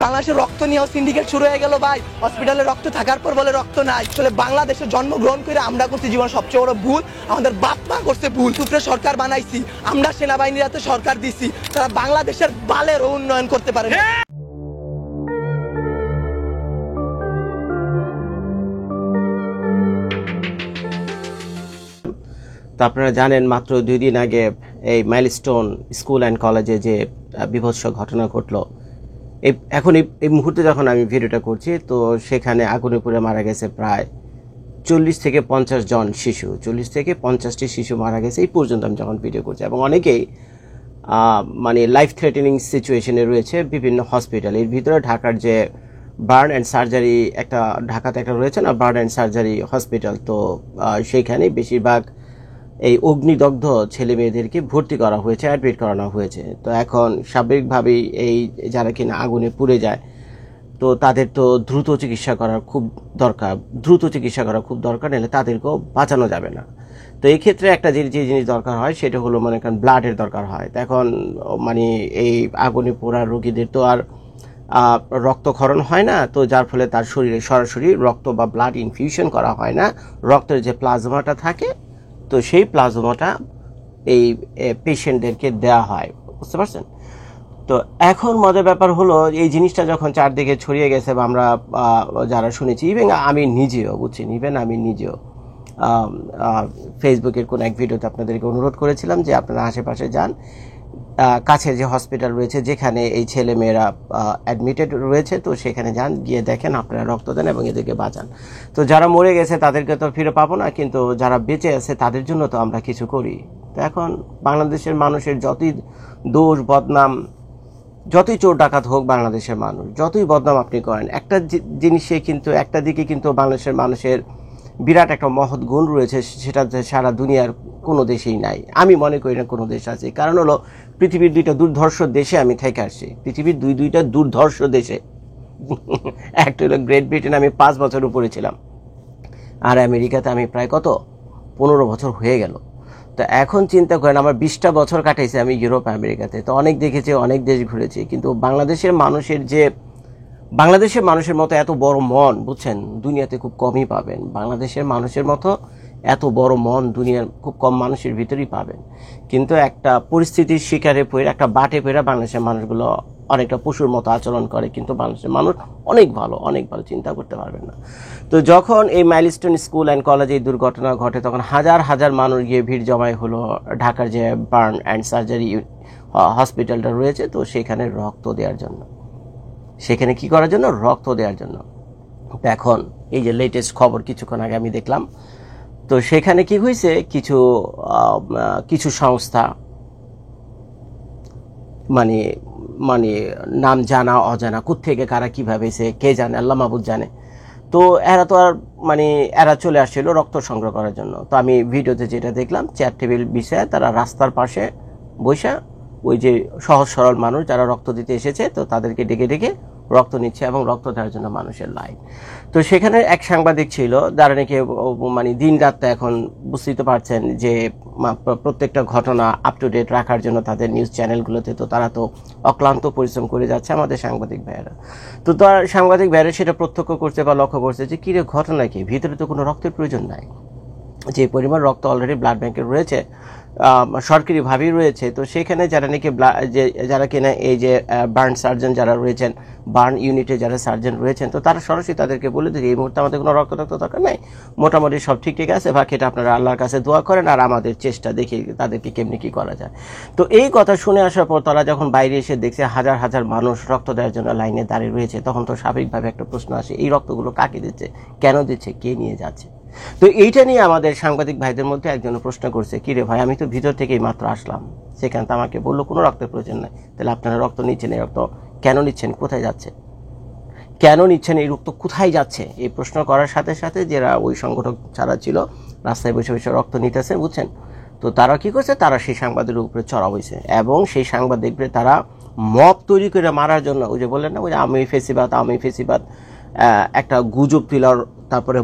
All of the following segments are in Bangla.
বাংলাদেশে রক্ত নিয়েও সিন্ডিকেট শুরু হয়ে গেল ভাই। হসপিটালে রক্ত থাকার পর বলে রক্ত নাই। আসলে বাংলাদেশে জন্মগ্রহণ করে আমরা করছি জীবন সবচেয়ে বড় ভুল, আমাদের বাপ মা করছে ভুল। সুপ্রে সরকার বানাইছি, আমরা সেনাবাহিনীরাতে সরকার দিছি, তারা বাংলাদেশের বালের উন্নয়ন করতে পারে না। তো আপনারা জানেন মাত্র 2 দিন আগে এই মাইলস্টোন স্কুল অ্যান্ড কলেজে যে বিভৎস ঘটনা ঘটলো, এখন এই মুহূর্তে যখন আমি ভিডিওটা করছি তো সেখানে আগুনে পুড়ে মারা গেছে প্রায় 40 থেকে 50 জন শিশু, 40 থেকে 50টি শিশু মারা গেছে এই পর্যন্ত আমি যখন ভিডিও করছি। এবং অনেকেই মানে লাইফ থ্রেটেনিং সিচুয়েশনে রয়েছে বিভিন্ন হসপিটাল। এর ভিতরে ঢাকার যে বার্ন অ্যান্ড সার্জারি ঢাকাতে একটা রয়েছে না, বার্ন অ্যান্ড সার্জারি হসপিটাল, তো সেইখানে বেশিরভাগ এই অগ্নিদগ্ধ ছেলে মেয়েদেরকে ভর্তি করা হয়েছে, অ্যাডমিট করানো হয়েছে। তো এখন স্বাভাবিকভাবেই এই যারা কিনা আগুনে পুড়ে যায় তো তাদের তো দ্রুত চিকিৎসা করা খুব দরকার, নাহলে তাদেরকেও বাঁচানো যাবে না। তো এই ক্ষেত্রে একটা যে জিনিস দরকার হয় সেটা হলো মনে করেন ব্লাডের দরকার হয়। তো এখন মানে এই আগুনে পোড়া রোগীদের তো আর রক্তক্ষরণ হয় না, তো যার ফলে তার শরীরে সরাসরি রক্ত বা ব্লাড ইনফিউশন করা হয় না। রক্তের যে প্লাজমাটা থাকে তো সেই প্লাজমাটা এই পেশেন্টদেরকে দেওয়া হয়, বুঝতে পারছেন? তো এখন মজার ব্যাপার হলো এই জিনিসটা যখন চারদিকে ছড়িয়ে গেছে বা আমরা যারা শুনেছি, ইভেন আমি নিজেও ফেসবুকের কোন এক ভিডিওতে আপনাদেরকে অনুরোধ করেছিলাম যে আপনারা আশেপাশে যান, কাছে যে হসপিটাল রয়েছে যেখানে এই ছেলে মেয়েরা অ্যাডমিটেড রয়েছে, তো সেখানে যান, গিয়ে দেখেন, আপনারা রক্ত দেন এবং এদেরকে বাঁচান। তো যারা মরে গেছে তাদেরকে তো ফিরে পাবো না, কিন্তু যারা বেঁচে আছে তাদের জন্য তো আমরা কিছু করি। তো এখন বাংলাদেশের মানুষের যতই দোষ বদনাম, যতই চোর ডাকাত হোক, বাংলাদেশের মানুষ যতই বদনাম আপনি করেন, একটা জিনিসে কিন্তু একটা দিকে কিন্তু বাংলাদেশের মানুষের বিরাট একটা মহৎ গুণ রয়েছে, সেটা সারা দুনিয়ার কোনো দেশেই নাই। আমি মনে করি না কোনো দেশ আছে। কারণ হলো পৃথিবীর 2টা দুর্ধর্ষ দেশে আমি থেকে আসছি, পৃথিবীর 2টা দুর্ধর্ষ দেশে। একটা হলো গ্রেট ব্রিটেন, আমি 5 বছর উপরে ছিলাম, আর আমেরিকাতে আমি প্রায় 15 বছর হয়ে গেল। তো এখন চিন্তা করেন আমার 20টা বছর কাটাইছে আমি ইউরোপ আমেরিকাতে। তো অনেক দেখেছি, অনেক দেশ ঘুরেছি, কিন্তু বাংলাদেশের মানুষের মতো এত বড় মন, বুঝছেন, দুনিয়াতে খুব কমই পাবেন। বাংলাদেশের মানুষের মতো এত বড় মন দুনিয়ার খুব কম মানুষের ভিতরেই পাবেন। কিন্তু একটা পরিস্থিতির শিকারে পড়ে, একটা বাটে পড়ে বাংলাদেশের মানুষগুলো অনেকটা পশুর মতো আচরণ করে, কিন্তু বাংলাদেশের মানুষ অনেক ভালো, চিন্তা করতে পারবেন না। তো যখন এই মাইলস্টোন স্কুল অ্যান্ড কলেজে এই দুর্ঘটনা ঘটে তখন হাজার হাজার মানুষ গিয়ে ভিড় জমায় হলো ঢাকার যে বার্ন অ্যান্ড সার্জারি হসপিটালটা রয়েছে, তো সেখানে রক্ত দেওয়ার জন্য। সেখানে কি করার জন্য? রক্ত দেওয়ার জন্য। এখন এই যে লেটেস্ট খবর কিছুক্ষণ আগে আমি দেখলাম, তো সেখানে কি হয়েছে, কিছু সংস্থা মানে নাম জানা অজানা, কোত্থেকে কারা কিভাবে কে জানে, আল্লাহ মাহবুব জানে। তো এরা চলে আসছিল রক্ত সংগ্রহ করার জন্য। তো আমি ভিডিওতে যেটা দেখলাম, চেয়ার টেবিল বিছায় তারা রাস্তার পাশে বসে ওই যে সহজ সরল মানুষ যারা রক্ত দিতে এসেছে, তো তাদেরকে ডেকে ডেকে রক্ত নিচ্ছে এবং রক্ত দেওয়ার জন্য মানুষের লাইন। তো সেখানে এক সাংবাদিক ছিল যারা নাকি দিন রাত, এখন বুঝতেই তো পারছেন যে প্রত্যেকটা ঘটনা আপ টু ডেট রাখার জন্য তাদের নিউজ চ্যানেলগুলোতে তো তারা তো অক্লান্ত পরিশ্রম করে যাচ্ছে আমাদের সাংবাদিক ভাইয়েরা। তো তার সাংবাদিক ভাইয়েরা সেটা প্রত্যক্ষ করছে বা লক্ষ্য করছে যে কিরে ঘটনা কি, ভিতরে তো কোনো রক্তের প্রয়োজন নাই, যে পরিমাণ রক্ত অলরেডি ব্লাড ব্যাংকে রয়েছে, সরকারিভাবেই রয়েছে। তো সেখানে যারা কিনা এই যে বার্ন সার্জন যারা রয়েছেন, বার্ন ইউনিটে যারা সার্জন রয়েছেন, তো তারা সরাসরি তাদেরকে বলে দিচ্ছে এই মুহূর্তে আমাদের কোনো রক্ত দরকার নাই, মোটামুটি সব ঠিক আছে, বাকি এটা আপনারা আল্লাহর কাছে দোয়া করেন আর আমাদের চেষ্টা দেখি তাদেরকে কেমনি কি করা যায়। তো এই কথা শুনে আসার পর তারা যখন বাইরে এসে দেখছে হাজার হাজার মানুষ রক্ত দেওয়ার জন্য লাইনে দাঁড়িয়ে রয়েছে, তখন তো স্বাভাবিকভাবে একটা প্রশ্ন আসে, এই রক্তগুলো কাকে দিচ্ছে, কেন দিচ্ছে, কে নিয়ে যাচ্ছে? তো এইটা নিয়ে আমাদের সাংবাদিক ভাইদের মধ্যে একজন প্রশ্ন করছে, কি রে ভাই, আমি তো ভিতর থেকেই মাত্র আসলাম, সেখানে তো আমাকে বললো কোনো রক্তের প্রয়োজন নাই, তাহলে আপনারা রক্ত নিচ্ছেন, এই রক্ত কেন নিচ্ছেন, কোথায় যাচ্ছে, কেন নিচ্ছেন, এই রক্ত কোথায় যাচ্ছে? এই প্রশ্ন করার সাথে সাথে যারা ওই সংগঠক যারা ছিল রাস্তায় বসে বসে রক্ত নিতেছে, বুঝছেন, তো তারা কি করছে, তারা সেই সাংবাদিকের উপরে চড়া হয়েছে এবং সেই সাংবাদিকদের তারা মব তৈরি করে মারার জন্য, ওই যে বললেন না, ওই যে আমি ফেসিবাদ একটা গুজব তুলার, তারপরে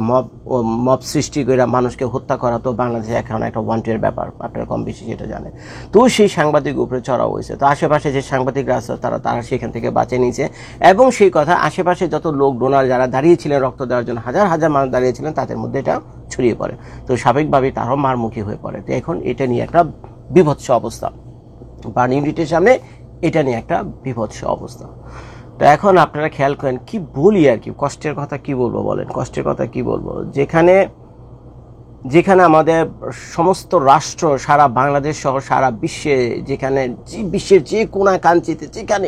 মব সৃষ্টি করে মানুষকে হত্যা করা তো বাংলাদেশে এখন একটা ওয়ান্টেড ব্যাপার, আপনারা কম বেশি সেটা জানেন। তো সেই সাংবাদিক উপরে চড়াও হয়েছে। তো আশেপাশে যে সাংবাদিকরা আছে তারা সেখান থেকে বাঁচিয়ে নিয়েছে। এবং সেই কথা আশেপাশে যত লোক ডোনার যারা দাঁড়িয়েছিলেন রক্ত দেওয়ার জন্য, হাজার হাজার মানুষ দাঁড়িয়েছিলেন, তাদের মধ্যে এটা ছড়িয়ে পড়ে। তো স্বাভাবিকভাবেই তারাও মারমুখী হয়ে পড়ে। তো এখন এটা নিয়ে একটা বিভৎস অবস্থা, বার্ন ইউনিটের সামনে এটা নিয়ে একটা বিভৎস অবস্থা। তো এখন আপনারা খেয়াল করেন, কি বলি আর কি, কষ্টের কথা কি বলবো বলেন, কষ্টের কথা কি বলবো, যেখানে আমাদের সমস্ত রাষ্ট্র, সারা বাংলাদেশ সহ সারা বিশ্বে, যেখানে বিশ্বের যে কোনা কাঞ্চিতে যেখানে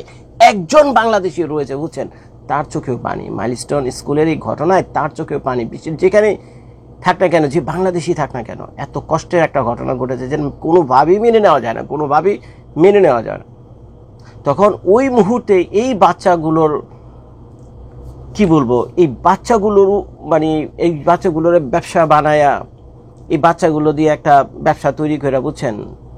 একজন বাংলাদেশি রয়েছে বুঝছেন, তার চোখেও পানি। মাইলস্টোন স্কুলের এই ঘটনায় তার চোখেও পানি। বিশ্বের যেখানে থাক না কেন, যে বাংলাদেশি থাক না কেন, এত কষ্টের একটা ঘটনা ঘটেছে যে কোনোভাবেই মেনে নেওয়া যায় না, কোনোভাবেই মেনে নেওয়া যায় না। তখন ওই মুহূর্তে এই বাচ্চাগুলোর কি বলবো, এই বাচ্চাগুলোর ব্যবসা বানায়া, এই বাচ্চাগুলো দিয়ে একটা ব্যবসা তৈরি করে বুঝছেন,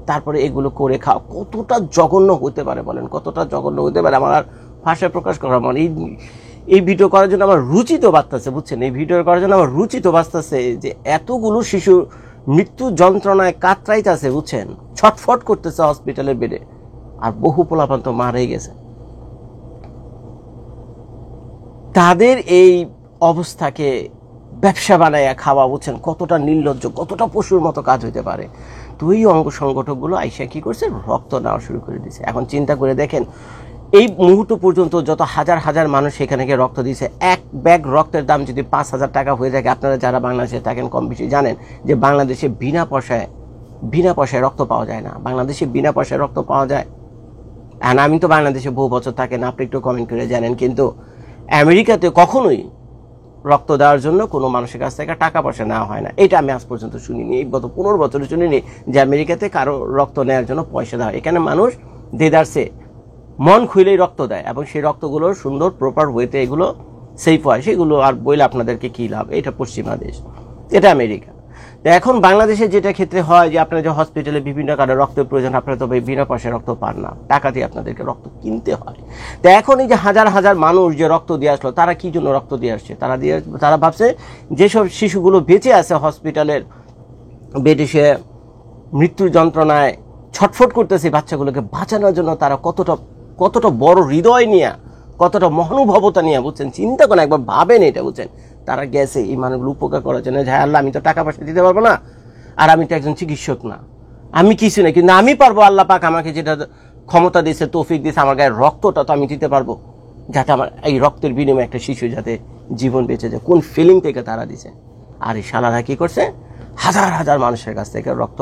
তারপরে এগুলো করে খাওয়া কতটা জঘন্য হতে পারে বলেন, কতটা জঘন্য হতে পারে। আমার আর ভাষায় প্রকাশ করা মানে এই ভিডিও করার জন্য আমার রুচি তো বাঁচতেছে বুঝছেন, এই ভিডিও করার জন্য আমার রুচি তো বাঁচতেছে যে এতগুলো শিশু মৃত্যু যন্ত্রণায় কাতরাইতেছে বুঝছেন, ছটফট করতেছে হসপিটালের বেডে, আর বহু পোলাপান তো মারাই গেছে। তাদের এই অবস্থাকে ব্যবসা বানাইয়া খাওয়া বুঝছেন কতটা নির্লজ্জ, কতটা পশুর মতো কাজ হইতে পারে। তো এই অঙ্গ সংগঠকগুলো আইসা কি করছে, রক্ত নেওয়া শুরু করে দিয়েছে। এখন চিন্তা করে দেখেন, এই মুহূর্ত পর্যন্ত যত হাজার হাজার মানুষ সেখানে গিয়ে রক্ত দিয়েছে, এক ব্যাগ রক্তের দাম যদি 5,000 টাকা হয়ে থাকে, আপনারা যারা বাংলাদেশে থাকেন কম বেশি জানেন যে বাংলাদেশে বিনা পয়সায় রক্ত পাওয়া যায় না। বাংলাদেশে বিনা পয়সায় রক্ত পাওয়া যায়। আর আমি তো বাংলাদেশে বহু বছর থাকেন, আপনি একটু কমেন্ট করে জানেন, কিন্তু আমেরিকাতে কখনোই রক্ত দেওয়ার জন্য কোনো মানুষের কাছ থেকে টাকা পয়সা নেওয়া হয় না। এটা আমি আজ পর্যন্ত শুনিনি, এই গত 15 বছরে শুনিনি যে আমেরিকাতে কারো রক্ত নেওয়ার জন্য পয়সা দেওয়া হয়। এখানে মানুষ দেদারসে মন খুইলেই রক্ত দেয়, এবং সেই রক্তগুলো সুন্দর প্রপার ওয়েতে এগুলো সেফ হয়, সেগুলো আর বইলে আপনাদেরকে কী লাভ। এটা পশ্চিমা দেশ, এটা আমেরিকা। তো এখন বাংলাদেশে যেটা ক্ষেত্রে হয় যে আপনারা যে হসপিটালে বিভিন্ন কারণে রক্তের প্রয়োজন, আপনারা তো বিনা পয়সায় রক্ত পান না, টাকা দিয়ে আপনাদেরকে রক্ত কিনতে হয়। তো এখন এই যে হাজার হাজার মানুষ যে রক্ত দিয়ে আসলো, তারা কি জন্য রক্ত দিয়ে আসছে? তারা ভাবছে যেসব শিশুগুলো বেঁচে আছে হসপিটালের বেডে, সে মৃত্যুর যন্ত্রণায় ছটফট করতেছে, বাচ্চাগুলোকে বাঁচানোর জন্য তারা কতটা বড় হৃদয় নিয়ে, কতটা মহানুভবতা নিয়ে বুঝছেন, চিন্তা করেন, একবার ভাবেন এটা বুঝছেন, তারা গেছে এই মানুষগুলো উপকার করার জন্য। যে আল্লাহ, আমি তো টাকা পয়সা দিতে পারবো না, আর আমি তো একজন চিকিৎসক না, আমি কিছু না, কিন্তু আমি পারবো, আল্লাহ পাক আমাকে যেটা ক্ষমতা দিয়েছে, তৌফিক দিয়েছে, আমার গায়ের রক্তটা তো আমি দিতে পারবো, যাতে আমার এই রক্তের বিনিময়ে একটা শিশু যাতে জীবন বেঁচে যায়। কোন ফিলিং থেকে তারা দিছে। আর এই শালারা কি করছে, হাজার হাজার মানুষের কাছ থেকে রক্ত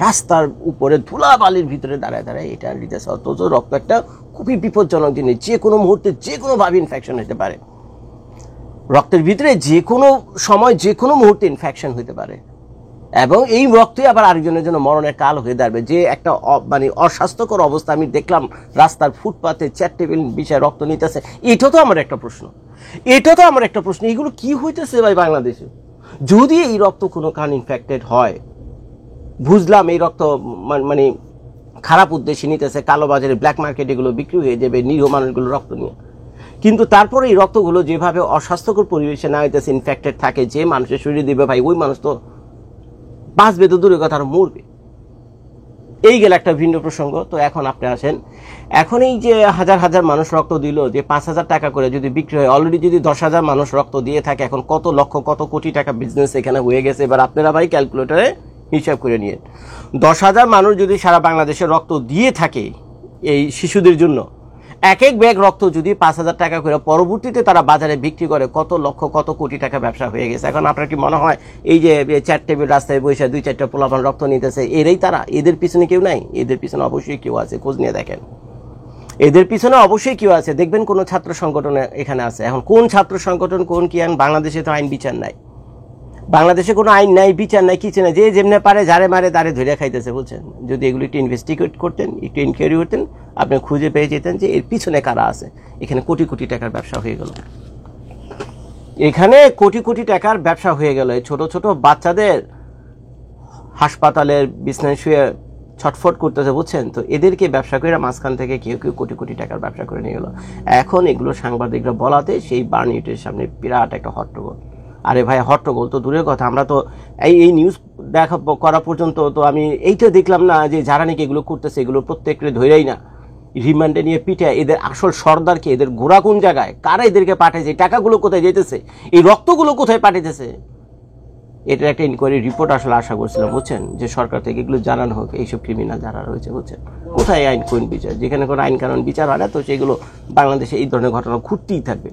রাস্তার উপরে ধুলাবালির ভিতরে দাঁড়ায় দাঁড়ায় এটা দিতেছে। অথচ রক্ত একটা খুবই বিপজ্জনক জিনিস, যে কোনো মুহূর্তে যে কোনোভাবে ইনফেকশন হতে পারে। রক্তের ভিতরে যে কোনো সময় যে কোনো মুহূর্তে ইনফেকশন হতে পারে, এবং এই রক্তই আবার আরেকজনের জন্য মরণের কাল হয়ে দাঁড়াবে। যে একটা অস্বাস্থ্যকর অবস্থা আমি দেখলাম রাস্তার ফুটপাতে 4 টেবিল বিষয়ে রক্ত নিতেছে, এটা তো আমার একটা প্রশ্ন, এগুলো কি হইতেছে ভাই বাংলাদেশে? যদি এই রক্ত কোনো কারণ ইনফেক্টেড হয়, বুঝলাম এই রক্ত খারাপ উদ্দেশ্যে নিতেছে, কালোবাজারে ব্ল্যাক মার্কেট এগুলো বিক্রি হয়ে যাবে নিরীহ মানুষগুলো রক্ত নিয়ে, কিন্তু তারপরে এই রক্তগুলো যেভাবে অস্বাস্থ্যকর পরিবেশে না হইতেছে, ইনফেক্টেড থাকে, যে মানুষের শরীরে দিবে ভাই, ওই মানুষ তো বাঁচবে তো দূরের কথা, আর মরবে। এই গেল একটা ভিন্ন প্রসঙ্গ। তো এখন আপনি আসেন, এখন এই যে হাজার হাজার মানুষ রক্ত দিল, যে 5,000 টাকা করে যদি বিক্রি হয়, অলরেডি যদি 10,000 মানুষ রক্ত দিয়ে থাকে, এখন কত লক্ষ কত কোটি টাকা বিজনেস এখানে হয়ে গেছে। এবার আপনারা ভাই ক্যালকুলেটরে হিসাব করে নিয়ে, 10,000 মানুষ যদি সারা বাংলাদেশে রক্ত দিয়ে থাকে এই শিশুদের জন্য, এক এক ব্যাগ রক্ত যদি 5,000 টাকা করে পরবর্তীতে তারা বাজারে বিক্রি করে, কত লক্ষ কত কোটি টাকা ব্যবসা হয়ে গেছে। এখন আপনার কি মনে হয় এই যে 4 টেবিল রাস্তায় বসে 2-4টা পোলাপান রক্ত নিতেছে, এরাই তারা? এদের পিছনে কেউ নাই? এদের পিছনে অবশ্যই কেউ আছে, খোঁজ নিয়ে দেখেন, এদের পিছনে অবশ্যই কেউ আছে। দেখবেন কোন ছাত্র সংগঠন এখানে আছে। এখন কোন ছাত্র সংগঠন, কোন কি আইন? বাংলাদেশে তো আইন বিচার নাই, বাংলাদেশে কোনো আইন নাই, বিচার নাই, কিছু নাই, যে যেমনে পারে যারে মারে তারে ধরে খাইতেছে বুঝছেন। যদি এগুলো একটু ইনভেস্টিগেট করতেন, একটু ইনকোয়ারি করতেন, আপনি খুঁজে পেয়ে যেতেন যে এর পিছনে কারা আছে। এখানে কোটি কোটি টাকার ব্যবসা হয়ে গেল, এখানে কোটি কোটি টাকার ব্যবসা হয়ে গেল। ছোট ছোট বাচ্চাদের হাসপাতালের বিছানায় শুয়ে ছটফট করতেছে, বুঝছেন? তো এদেরকে ব্যবসা করে মাঝখান থেকে কেউ কেউ কোটি কোটি টাকার ব্যবসা করে নিয়ে গেলো। এখন এগুলো সাংবাদিকরা বলাতে সেই বার্নিটের সামনে বিরাট একটা হট্টগোল। আরে ভাই, হট্টগোল তো দূরের কথা, আমরা তো এই নিউজ দেখা করা পর্যন্ত তো আমি এইটা দেখলাম না যে যারা নাকি এগুলো করতেছে এগুলো প্রত্যেকটা ধরেই না রিমান্ডে নিয়ে পিঠে এদের আসল সর্দারকে, এদের গোড়া কোন জায়গায়, কারা এদেরকে পাঠাইছে, টাকাগুলো কোথায় যেতেছে, এই রক্তগুলো কোথায় পাঠাইতেছে, এটার একটা ইনকোয়ারি রিপোর্ট আসলে আশা করছিলাম, বুঝছেন, যে সরকার থেকে এগুলো জানানো হোক, এইসব ক্রিমিনাল যারা রয়েছে, বুঝছেন, কোথায় আইন কোন বিচার, যেখানে কোনো আইন কানুন বিচার হয় না তো সেগুলো বাংলাদেশে এই ধরনের ঘটনা ঘটতেই থাকবে,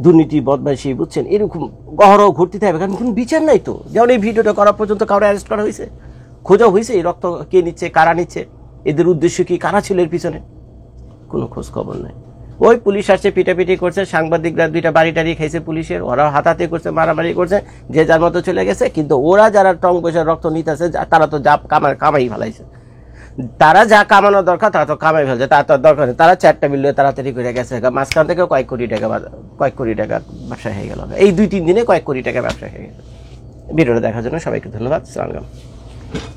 দুর্নীতি বদমাইশি, বুঝছেন, এরকম গহরহ ঘটতে থাকবে, কারণ কোনো বিচার নাই তো। যেমন এই ভিডিওটা করা পর্যন্ত কারো অ্যারেস্ট করা হয়েছে, খোঁজা হয়েছে এই রক্ত কে নিচ্ছে, কারা নিচ্ছে, এদের উদ্দেশ্য কি, কারা ছিল এর পিছনে, কোনো খোঁজ খবর নাই। ওই পুলিশ আসছে, পিটাপিটি করছে, সাংবাদিকরা দুইটা বাড়ি টাড়ি খাইছে পুলিশের, ওরা হাতাহাতি করছে, মারামারি করছে, যে যার মতো চলে গেছে। কিন্তু ওরা যারা টং পয়সা রক্ত নিতেছে তারা তো যা কামাই ফেলাইছে, তারা যা কামানো দরকার তারা তো কামাই ফেলছে, তার তো দরকার নেই, তারা 4টা মিলিয়ে তাড়াতাড়ি করে গেছে, মাঝখান থেকে কয়েক কোটি টাকা ব্যবসা হয়ে গেল, এই 2-3 দিনে কয়েক কোটি টাকা ব্যবসা হয়ে গেল। ভিডিওটা দেখার জন্য সবাইকে ধন্যবাদ। আসসালামু আলাইকুম।